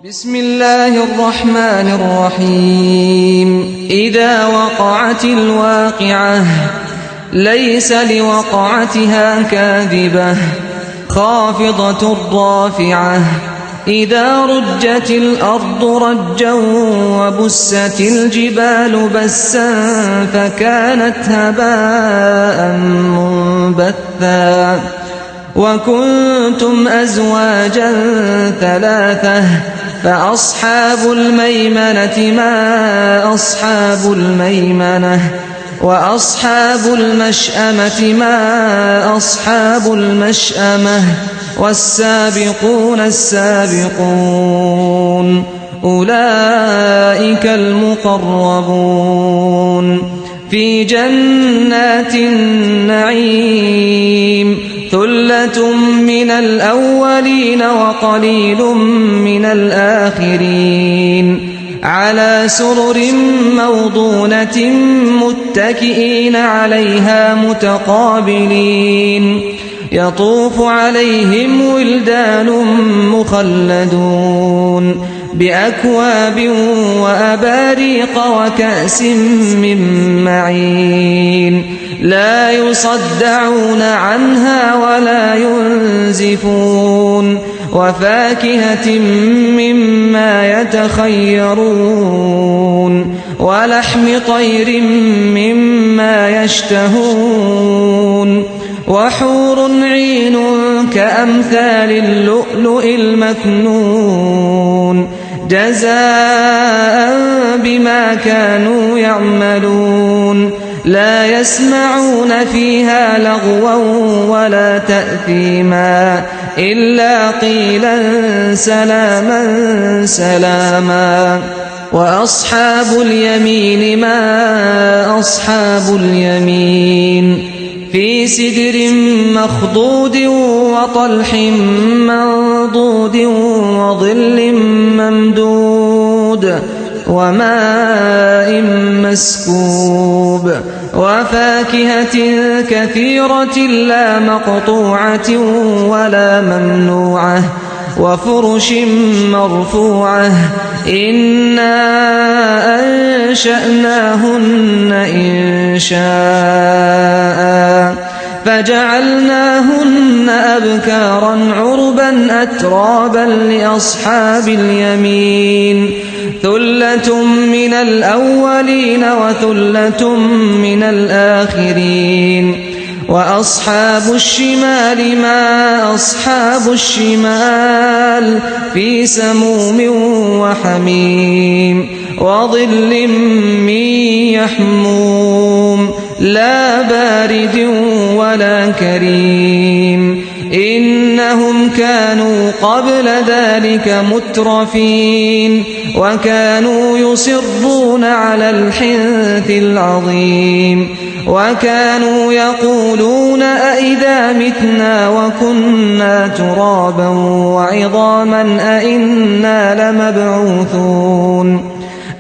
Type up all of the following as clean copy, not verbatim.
بسم الله الرحمن الرحيم إذا وقعت الواقعة ليس لوقعتها كاذبة خافضة رافعة إذا رجت الأرض رجا وبست الجبال بسا فكانت هباء منبثا وكنتم أزواجا ثلاثة فأصحاب الميمنة ما أصحاب الميمنة وأصحاب المشأمة ما أصحاب المشأمة والسابقون السابقون أولئك المقربون في جنات النعيم ثلة من الأولين وقليل من الآخرين على سرر موضونة متكئين عليها متقابلين يطوف عليهم ولدان مخلدون بأكواب وأباريق وكأس من معين لا يصدعون عنها ولا ينزفون وفاكهة مما يتخيرون ولحم طير مما يشتهون وحور عين كأمثال اللؤلؤ المكنون جزاء بما كانوا يعملون لا يسمعون فيها لغوا ولا تأثيما إلا قيلا سلاما سلاما وأصحاب اليمين ما أصحاب اليمين في سدر مخضود وطلح منضود وظل ممدود وماء مسكوب وفاكهة كثيرة لا مقطوعة ولا ممنوعة وفرش مرفوعة إنا أنشأناهن إنشاء فجعلناهن أبكارا عربا أترابا لأصحاب اليمين ثلة من الأولين وثلة من الآخرين وأصحاب الشمال ما أصحاب الشمال في سموم وحميم وظل من يحموم لا بارد ولا كريم إنهم كانوا قبل ذلك مترفين وكانوا يصرون على الحنث العظيم وكانوا يقولون أئذا متنا وكنا ترابا وعظاما أئنا لمبعوثون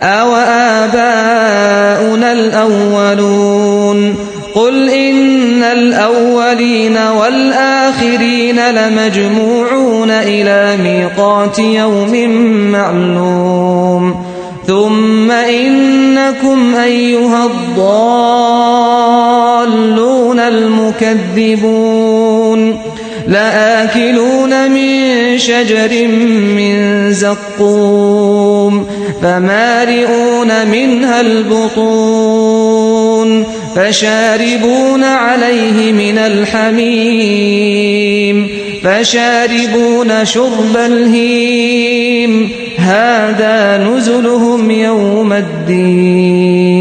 أو آباؤنا الأولون قل إن الأولين والآخرين لمجموعون إلى ميقات يوم معلوم ثم إنكم أيها الضالون المكذبون لآكلون من شجر من زقوم فمالئون منها البطون فشاربون عليه من الحميم فشاربون شرب الهيم هذا نزلهم يوم الدين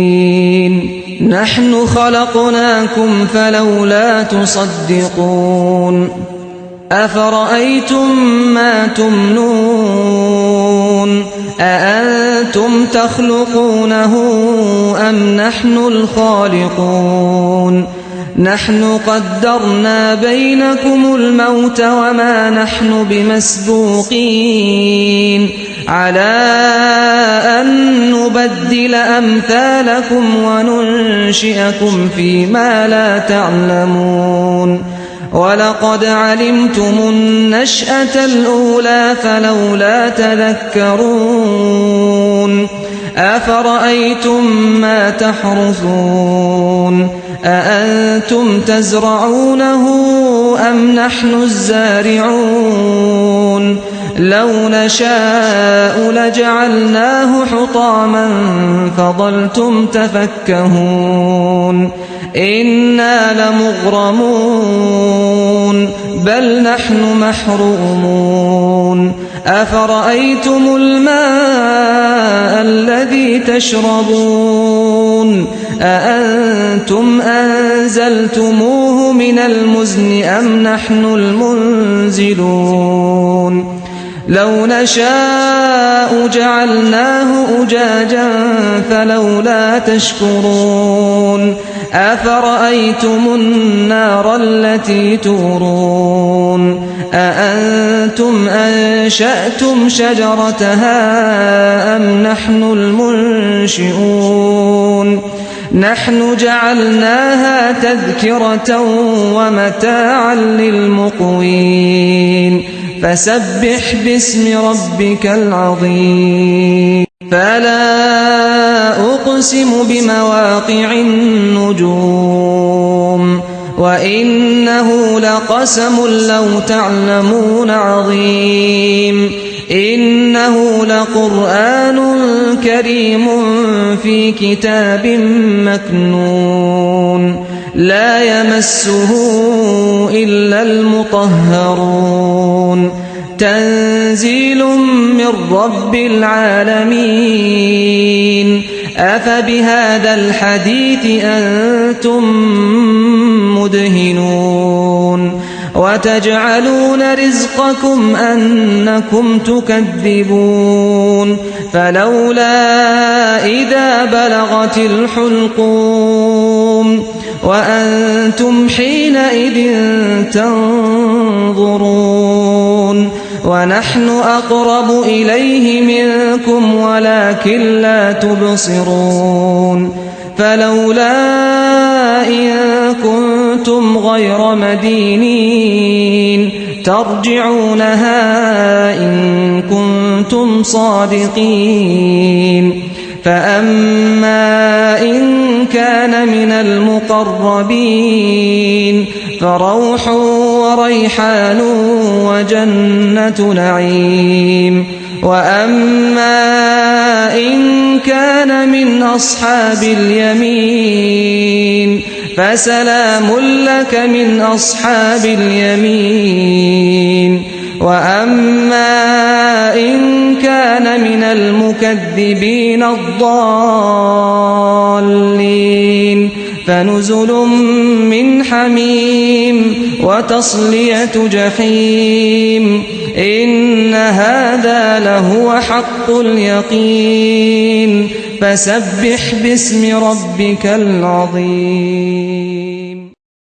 نحن خلقناكم فلولا تصدقون أفرأيتم ما تمنون أأنتم تخلقونه أم نحن الخالقون نحن قدرنا بينكم الموت وما نحن بمسبوقين على أن نبدل أمثالكم وننشئكم فيما لا تعلمون ولقد علمتم النشأة الأولى فلولا تذكرون أفرأيتم ما تحرثون أأنتم تزرعونه أم نحن الزارعون لو نشاء لجعلناه حطاما فظلتم تفكهون إنا لمغرمون بل نحن محرومون أفرأيتم الماء الذي تشربون أأنتم أنزلتموه من المزن أم نحن المنزلون لو نشاء جعلناه أجاجا فلولا تشكرون أفرأيتم النار التي تورون أأنتم أنشأتم شجرتها أم نحن المنشئون نحن جعلناها تذكرة ومتاعا للمقوين فسبح باسم ربك العظيم فلا أقسم بمواقع النجوم وإنه لقسم لو تعلمون عظيم إنه لقرآن كريم في كتاب مكنون لا يمسه إلا المطهرون تنزيل من رب العالمين أفبهذا الحديث أنتم مدهنون وتجعلون رزقكم أنكم تكذبون فلولا إذا بلغت الحلقوم وأنتم حينئذ تنظرون ونحن أقرب إليه منكم ولكن لا تبصرون فلولا إن كنتم غير مدينين ترجعونها إن كنتم صادقين فأما إن كان من المقربين فروح وريحان وجنة نعيم وأما إن كان من أصحاب اليمين فسلام لك من أصحاب اليمين وأما إن كان من المكذبين الضالين فنزل من حميم وتصلية جحيم إن هذا لهو حق اليقين فسبح باسم ربك العظيم